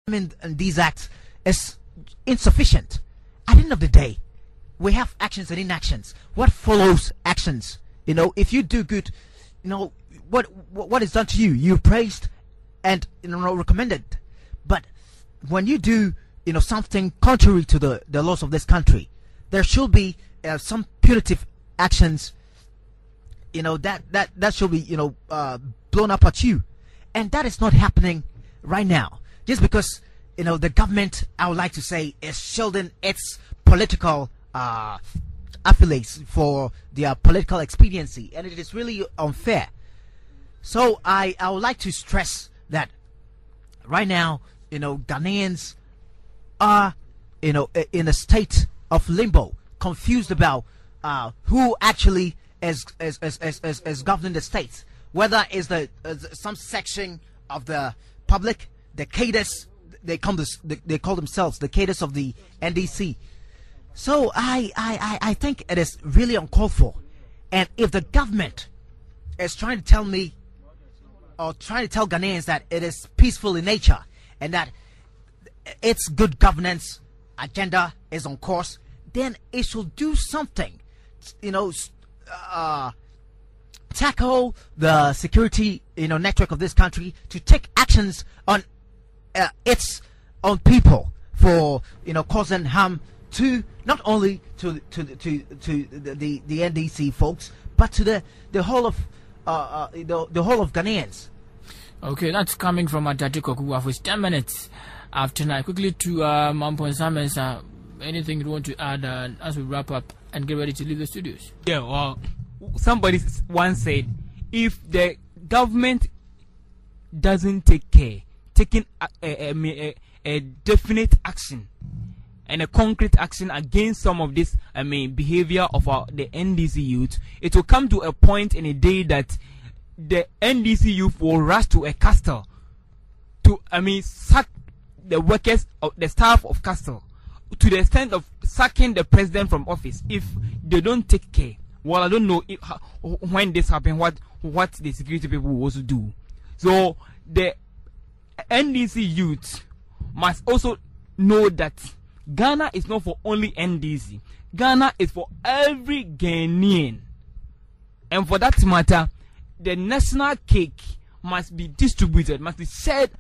these acts is insufficient. At the end of the day, we have actions and inactions. What follows actions? If you do good, what is done to you, you're praised and recommended. But when you do something contrary to the laws of this country, there should be some punitive actions. That should be blown up at you, and that is not happening right now. Just because the government, I would like to say, is shielding its political affiliates for their political expediency, and it is really unfair. So I would like to stress that right now, Ghanaians are in a state of limbo, confused about who actually is governing the state, whether is some section of the public, the cadres, they call themselves the cadres of the NDC. So I think it is really uncalled for. And if the government is trying to tell me, or trying to tell Ghanaians, that it is peaceful in nature and that its good governance agenda is on course, then it should do something, tackle the security network of this country, to take actions on its own people for causing harm to not only to the NDC folks, but to the whole of the whole of Ghanaians. Okay, that's coming from Adati Kokuwa with 10 minutes after 9. Quickly to Mampon Samuels, anything you want to add as we wrap up and get ready to leave the studios? Yeah, well, somebody once said, if the government doesn't take care, taking a definite action and a concrete action against some of this behavior of the NDC youth, it will come to a point in a day that the NDC youth will rush to a castle to sack the workers of the staff of castle, to the extent of sacking the president from office if they don't take care. Well, I don't know when this happens, what the security people will also do. So the NDC youth must also know that Ghana is not for only NDC. Ghana is for every Ghanaian. And for that matter, the national cake must be distributed, must be shared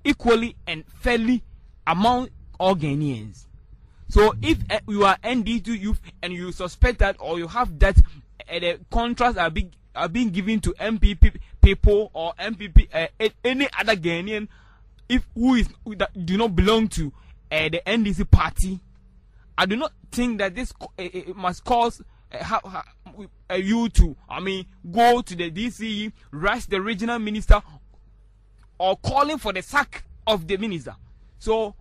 equally and fairly among all Ghanaians. So if you are NDC youth and you suspect that, or you have that the contracts are being given to MPP people or MPP any other Ghanaian, who do not belong to the NDC party, I do not think that this it must cause you to go to the DCE, rush the regional minister, or calling for the sack of the minister. So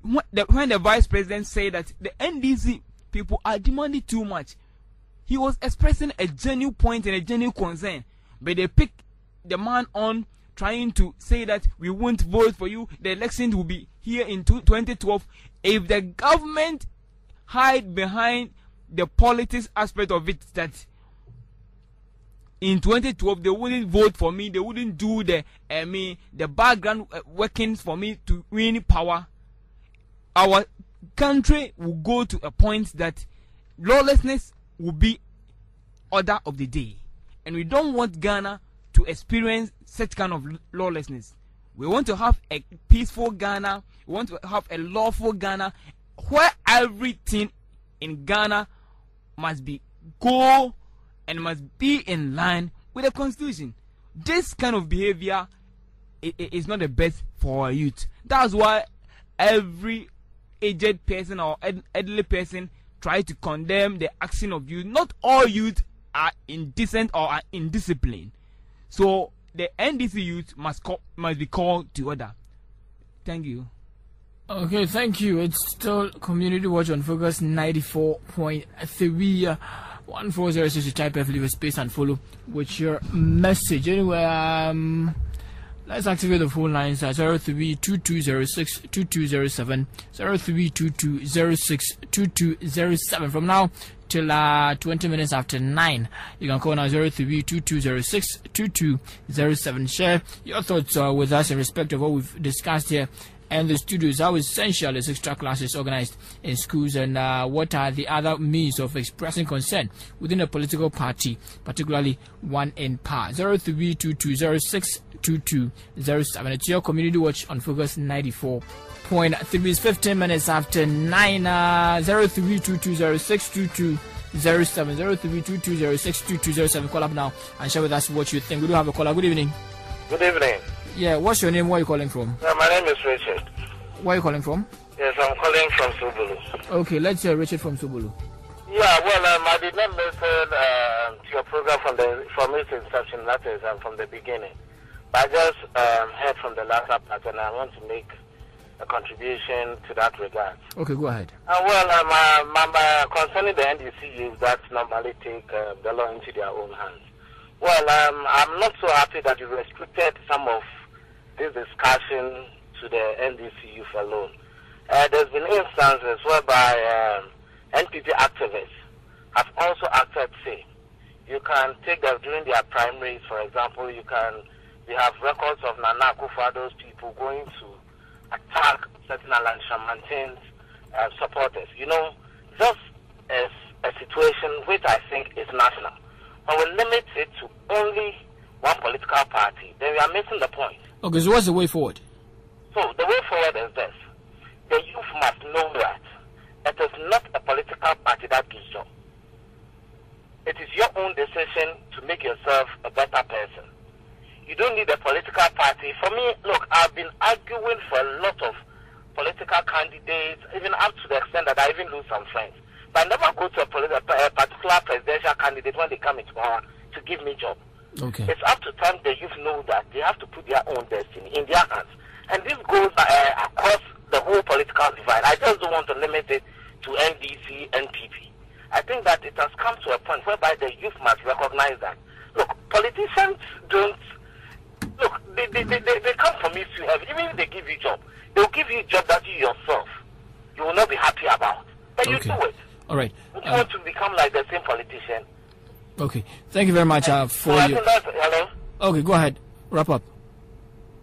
when the vice president said that the NDC people are demanding too much, he was expressing a genuine point and a genuine concern. But they picked the man on trying to say that we won't vote for you, the elections will be here in 2012. If the government hide behind the politics aspect of it, that in 2012 they wouldn't vote for me, they wouldn't do the background workings for me to win power, our country will go to a point that lawlessness will be order of the day, and we don't want Ghana to experience such kind of lawlessness. We want to have a peaceful Ghana. We want to have a lawful Ghana, where everything in Ghana must be and must be in line with the constitution. This kind of behavior is not the best for our youth. That's why every aged person or elderly person try to condemn the action of youth. Not all youth are indecent or are indisciplined. So the NDC youth must be called to order. Thank you. Okay, thank you. It's still Community Watch on Focus 94.3. 1406 to type F, leave a space and follow with your message. Anyway, let's activate the phone lines at 0322062207, 0322062207. From now till 20 minutes after 9, you can call now 0322062207. Share your thoughts with us in respect of what we've discussed here and the studios. How essential is extra classes organized in schools, and what are the other means of expressing concern within a political party, particularly one in power? 0322062207. It's your community watch on Focus 94.3. It's 15 minutes after 9. 0322062207. 0322062207. Call up now and share with us what you think. We do have a caller. Good evening. Good evening. Yeah, what's your name? Where are you calling from? My name is Richard. Where are you calling from? Yes, I'm calling from Subulu. Okay, let's hear Richard from Subulu. Yeah, well, I did not listen to your program from its inception, that is, from the beginning. But I just heard from the latter part, and I want to make a contribution to that regard. Okay, go ahead. Concerning the ndc-youth that normally take the law into their own hands. Well, I'm not so happy that you restricted some of this discussion to the ndc-youth alone. There's been instances whereby NPP activists have also acted, say, you can take them during their primaries, for example, we have records of Nana Akufo-Addo's people going to attack certain Alan Shamantin's supporters. You know, just as a situation which I think is national. When we limit it to only one political party, then we are missing the point. Okay, so what's the way forward? So the way forward is this. The youth must know that it is not a political party that gives job. It is your own decision to make yourself a better person. You don't need a political party. For me, look, I've been arguing for a lot of political candidates, even up to the extent that I even lose some friends. But I never go to a particular presidential candidate when they come into power to give me job. Okay. It's up to time the youth know that they have to put their own destiny in their hands. And this goes across the whole political divide. I just don't want to limit it to NDC, NPP. I think that it has come to a point whereby the youth must recognize that, look, politicians don't, look, they come from you to have, even if they give you job, they'll give you a job that you yourself, you will not be happy about. But you do it. All right. You don't want to become like the same politician. Okay. Thank you very much for your... Hello? Okay, go ahead. Wrap up.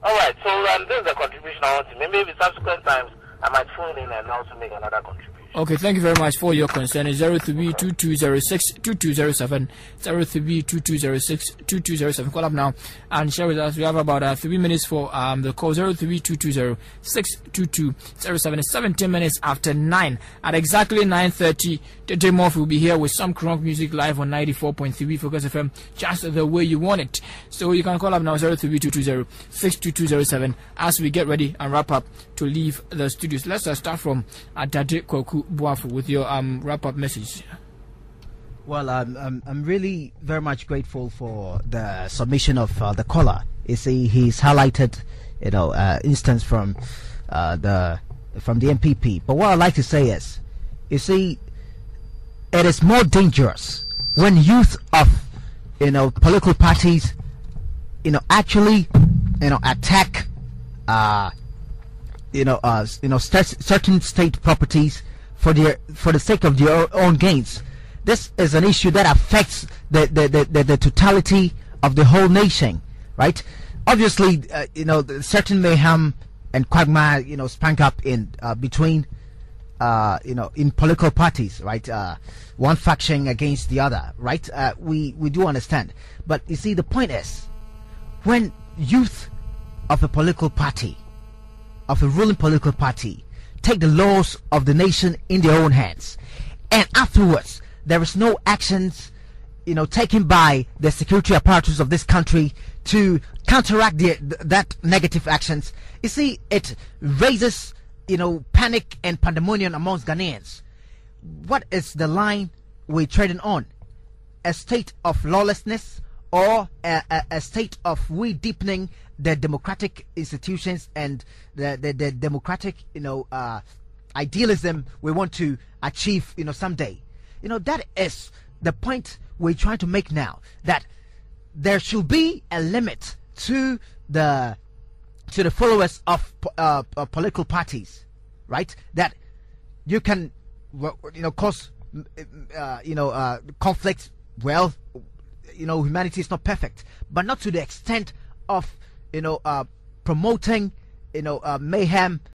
All right. So this is the contribution I want to make. Maybe subsequent times I might phone in and also make another contribution. Okay, thank you very much for your concern. It's 0322062207. 0322062207. Call up now and share with us. We have about 3 minutes for the call. 0322062207. It's 17 minutes after 9. At exactly 9:30, DJ Murphy will be here with some crunk music live on 94.3 Focus FM, just the way you want it. So you can call up now 0322062207 as we get ready and wrap up to leave the studios. Let's start from Adade Koku Boafu with your wrap-up message. Well, I'm really very much grateful for the submission of the caller. You see, he's highlighted, instance from the MPP. But what I'd like to say is, you see, it is more dangerous when youth of political parties, actually, attack, certain state properties for the sake of their own gains. This is an issue that affects the totality of the whole nation, right? Obviously, certain mayhem and quagmire, sprang up in between, in political parties, right? One faction against the other, right? We do understand, but you see, the point is, when youth of a political party, of a ruling political party, take the laws of the nation in their own hands, and afterwards there is no actions taken by the security apparatus of this country to counteract that negative actions, you see, it raises panic and pandemonium amongst Ghanaians. What is the line we're trading on? A state of lawlessness, or a state of deepening the democratic institutions and the democratic idealism we want to achieve someday? That is the point we're trying to make now, that there should be a limit to the followers of political parties, right? That you can cause conflict. Well, humanity is not perfect, but not to the extent of promoting mayhem